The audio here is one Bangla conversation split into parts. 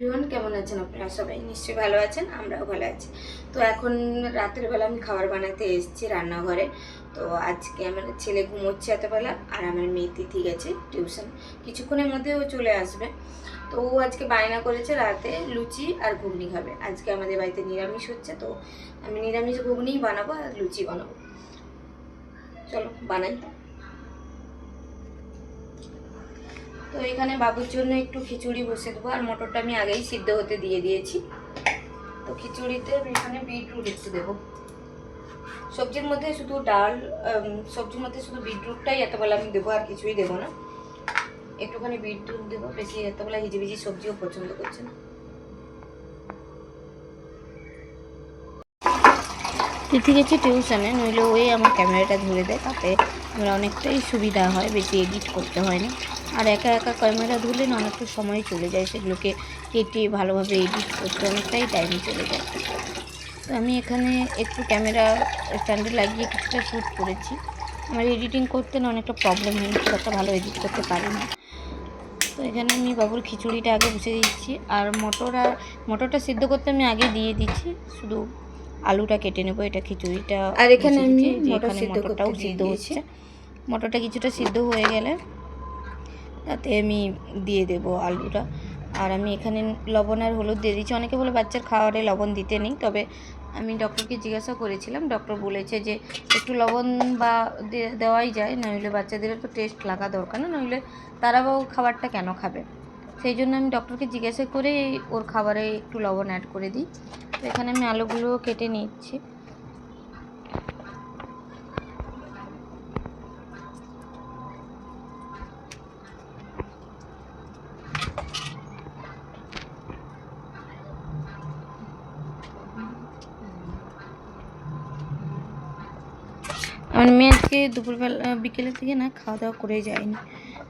এভরিওয়ান, কেমন আছেন আপনারা? সবাই নিশ্চয়ই ভালো আছেন, আমরাও ভালো আছি। তো এখন রাতের বেলা আমি খাবার বানাতে এসেছি রান্নাঘরে। তো আজকে আমার ছেলে ঘুমোচ্ছে এতবেলা, আর আমার মেয়ে তিথি গেছে টিউশন, কিছুক্ষণের মধ্যে ও চলে আসবে। তো ও আজকে বায়না করেছে রাতে লুচি আর ঘুগনি খাবে। আজকে আমাদের বাড়িতে নিরামিষ হচ্ছে, তো আমি নিরামিষ ঘুগনিই বানাবো আর লুচি বানাবো। চলো বানাই। তো এখানে বাবুর জন্য একটু খিচুড়ি বসে দেবো, আর মটরটা আমি আগেই সিদ্ধ হতে দিয়ে দিয়েছি। তো খিচুড়িতে আমি এখানে বিটরুট একটু দেবো। সবজির মধ্যে শুধু ডাল, সবজির মধ্যে শুধু বিটরুটটাই এতবেলা আমি দেবো, আর কিছুই দেবো না। একটুখানি বিটরুট দেবো, বেশি এতবেলা হিজিবিজি সবজিও পছন্দ করছে না। তিথি গেছে টিউশনে, নইলে ওই আমার ক্যামেরাটা ধরে দেয়, তাতে আমার অনেকটাই সুবিধা হয়, বেশি এডিট করতে হয় না। আর একা একা ক্যামেরা ধরলে না অনেকটা সময় চলে যায়, সেগুলোকে কেটে ভালোভাবে এডিট করতে অনেকটাই টাইম চলে যায়। তো আমি এখানে একটু ক্যামেরা স্ট্যান্ডে লাগিয়ে কিছুটা শ্যুট করেছি। আমার এডিটিং করতে না অনেকটা প্রবলেম হয়, খুব একটা ভালো এডিট করতে পারি না। তো এখানে আমি বাবুর খিচুড়িটা আগে বসে দিচ্ছি, আর মটরটা সিদ্ধ করতে আমি আগে দিয়ে দিচ্ছি, শুধু আলুটা কেটে নেবো। এটা খিচুড়িটা আর এখানে আমি মটরটাও সিদ্ধ হচ্ছে। মটরটা কিছুটা সিদ্ধ হয়ে গেলে তাতে আমি দিয়ে দেব আলুটা। আর আমি এখানে লবণ আর হলুদ দিয়ে দিচ্ছি। অনেকে বলে বাচ্চার খাবারে লবণ দিতে নেই, তবে আমি ডক্টরকে জিজ্ঞাসা করেছিলাম, ডক্টর বলেছে যে একটু লবণ বা দেওয়াই যায়, নইলে বাচ্চাদেরও তো টেস্ট লাগা দরকার না, নইলে তারাও খাবারটা কেন খাবে। সেই জন্য আমি ডক্টরকে জিজ্ঞাসা করে ওর খাবারে একটু লবণ অ্যাড করে দিই। তো এখানে আমি আলুগুলো কেটে নিচ্ছি। আমার মেয়ে আজকে দুপুরবেলা বিকেলের থেকে না খাওয়া দাওয়া করে যায়নি,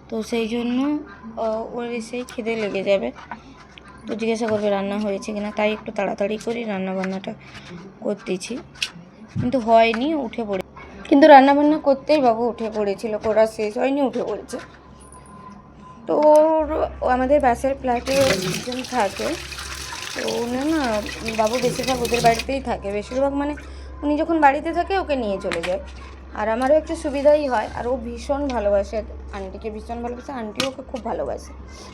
তো সেই জন্য ওর এসেই খিদে লেগে যাবে। তো জিজ্ঞাসা করবে রান্না হয়েছে কিনা, তাই একটু তাড়াতাড়ি করে রান্নাবান্নাটা করতেছি। কিন্তু হয়নি, উঠে পড়ে কিন্তু রান্নাবান্না করতেই বাবু উঠে পড়েছিল, করা শেষ হয়নি, উঠে পড়েছে। তো আমাদের বাসের ফ্ল্যাটে একজন থাকে, তো উনি না বাবু বেশিরভাগ ওদের বাড়িতেই থাকে, বেশিরভাগ মানে উনি যখন বাড়িতে থাকে ওকে নিয়ে চলে যায়। আর আমারও একটু সুবিধাই হয়, আর ও ভীষণ ভালোবাসে আন্টিকে, ভীষণ ভালোবাসে, আন্টিও ওকে খুব ভালোবাসে।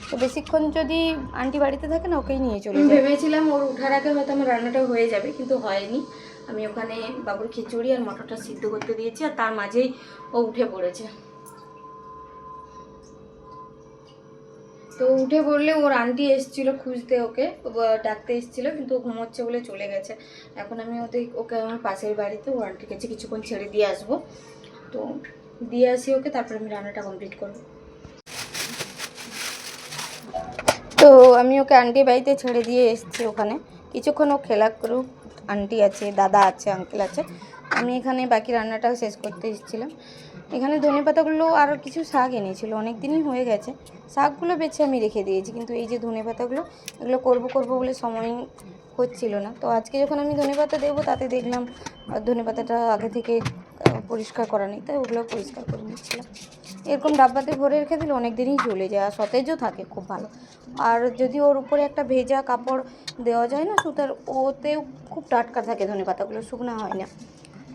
তো বেশিক্ষণ যদি আন্টি বাড়িতে থাকে না, ওকেই নিয়ে চলে যায়। ভেবেছিলাম ওর উঠার আগে হয়তো আমার রান্নাটা হয়ে যাবে, কিন্তু হয়নি। আমি ওখানে বাবুর খিচুড়ি আর মটরটা সিদ্ধ করতে দিয়েছি, আর তার মাঝেই ও উঠে পড়েছে। তো উঠে পড়লে ওর আন্টি এসেছিলো খুঁজতে, ওকে ডাকতে এসেছিলো, কিন্তু ও ঘুমোচ্ছে বলে চলে গেছে। এখন আমি ওকে আমার পাশের বাড়িতে ওর আন্টির কাছে কিছুক্ষণ ছেড়ে দিয়ে আসবো। তো দিয়ে আসি ওকে, তারপরে আমি রান্নাটা কমপ্লিট করবো। তো আমি ওকে আন্টির বাড়িতে ছেড়ে দিয়ে এসেছি, ওখানে কিছুক্ষণ ও খেলা করুক। আন্টি আছে, দাদা আছে, আঙ্কেল আছে। আমি এখানে বাকি রান্নাটা শেষ করতে এসেছিলাম। এখানে ধনেপাতাগুলো আর কিছু শাক এনেছিল, অনেক দিনই হয়ে গেছে, শাকগুলো বেছে আমি রেখে দিয়েছি, কিন্তু এই যে ধনেপাতাগুলো, এগুলো করবো বলে সময় হচ্ছিল না। তো আজকে যখন আমি ধনেপাতা দেবো, তাতে দেখলাম ধনেপাতাটা আগে থেকে পরিষ্কার করা নেই, তাই ওগুলো পরিষ্কার করে নিচ্ছিলাম। এরকম ডাব্বাতে ভরে রেখে দিলে অনেক দিনই চলে যায়, আর সতেজও থাকে, খুব ভালো। আর যদি ওর উপরে একটা ভেজা কাপড় দেওয়া যায় না সুতার, ওতেও খুব টাটকা থাকে ধনেপাতাগুলো, শুকনো হয় না।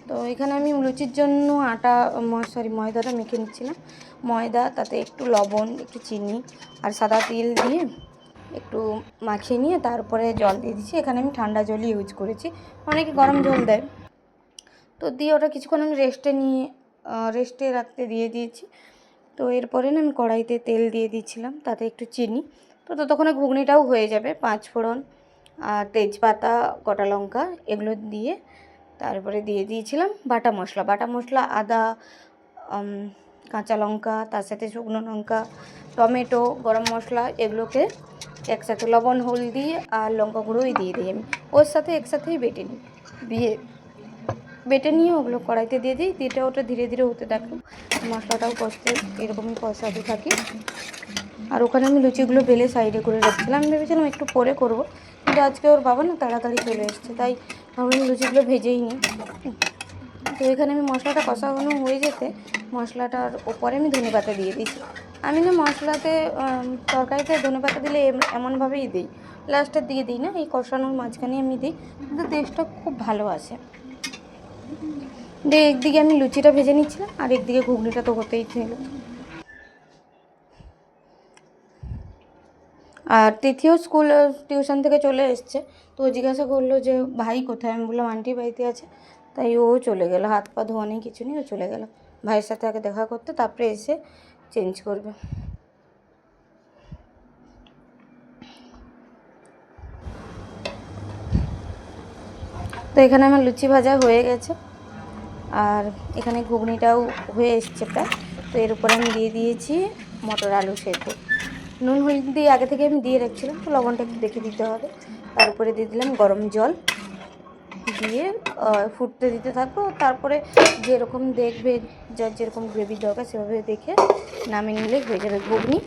তো এখানে আমি লুচির জন্য ময়দাটা মেখে নিচ্ছিলাম। ময়দা, তাতে একটু লবণ, একটু চিনি আর সাদা তেল দিয়ে একটু মাখিয়ে নিয়ে তারপরে জল দিয়ে দিচ্ছি। এখানে আমি ঠান্ডা জলই ইউজ করেছি, অনেকে গরম জল দেয়। তো দিয়ে ওটা কিছুক্ষণ আমি রেস্টে রাখতে দিয়ে দিয়েছি। তো এরপরে না আমি কড়াইতে তেল দিয়ে দিচ্ছিলাম, তাতে একটু চিনি। তো ততক্ষণে ঘুগনিটাও হয়ে যাবে। 5 ফোড়ন আর তেজপাতা, গোটা লঙ্কা এগুলো দিয়ে তারপরে দিয়ে দিয়েছিলাম বাটা মশলা, আদা, কাঁচা লঙ্কা, তার সাথে শুকনো লঙ্কা, টমেটো, গরম মশলা, এগুলোকে একসাথে লবণ, হলদি আর লঙ্কা গুঁড়োই দিয়ে দিই আমি, ওর সাথে একসাথেই বেটে নিয়ে ওগুলো কড়াইতে দিয়ে দিই। ওটা ধীরে ধীরে হতে থাকুক, মশলাটাও কষতে এরকমই কষাতে থাকি। আর ওখানে আমি লুচিগুলো বেলে সাইডে করে রাখছিলাম। আমি ভেবেছিলাম একটু পরে করবো, কিন্তু আজকে ওর বাবা না তাড়াতাড়ি চলে এসছে, তাই ভাবলাম লুচিগুলো ভেজেই নিই। তো এখানে আমি মশলাটা কষানো হয়ে যেতে মশলাটার ওপরে আমি ধনেপাতা দিয়ে দিয়েছি। আমি না তরকারিতে ধনেপাতা দিলে এমনভাবেই দিই, লাস্টের দিকে দিই না, এই কষানোর মাঝখানে আমি দিই, কিন্তু টেস্টটা খুব ভালো আসে। দিয়ে একদিকে আমি লুচিটা ভেজে নিচ্ছিলাম আর একদিকে ঘুগনিটা তো হতেই ছিল। আর তিথিও স্কুল টিউশন থেকে চলে এসছে, তো জিজ্ঞাসা করলো যে ভাই কোথায়, আমি বললাম আন্টি বাড়িতে আছে, তাই ও চলে গেল, হাত পা ধোয়া নেই কিছু নেই, ও চলে গেল ভাইয়ের সাথে আগে দেখা করতে, তারপরে এসে চেঞ্জ করবে। তো এখানে আমার লুচি ভাজা হয়ে গেছে আর এখানে ঘুগনিটাও হয়ে এসছে প্রায়। তো এর উপরে আমি দিয়ে দিয়েছি মটর আলু সেদ্ধ। নুন হলদি আগে থেকে আমি দিয়ে রাখছিলাম, তো লবণটা একটু দেখে দিতে হবে। তার উপরে দিয়ে দিলাম গরম জল, দিয়ে ফুটতে দিতে থাকবো। তারপরে যেরকম দেখবে, যার যেরকম গ্রেভির দরকার সেভাবে দেখে নামিয়ে নিলে হয়ে যাবে ঘুগনি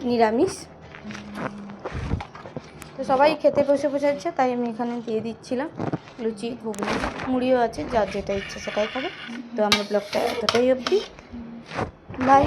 নিরামিষ। তো সবাই খেতে বসে যাচ্ছে, তাই আমি এখানে দিয়ে দিচ্ছিলাম লুচি, ঘুগনি, মুড়িও আছে, যার যেটা ইচ্ছে সেটাই খাবে। তো আমার ব্লগটা এতটাই অবধি, বাই।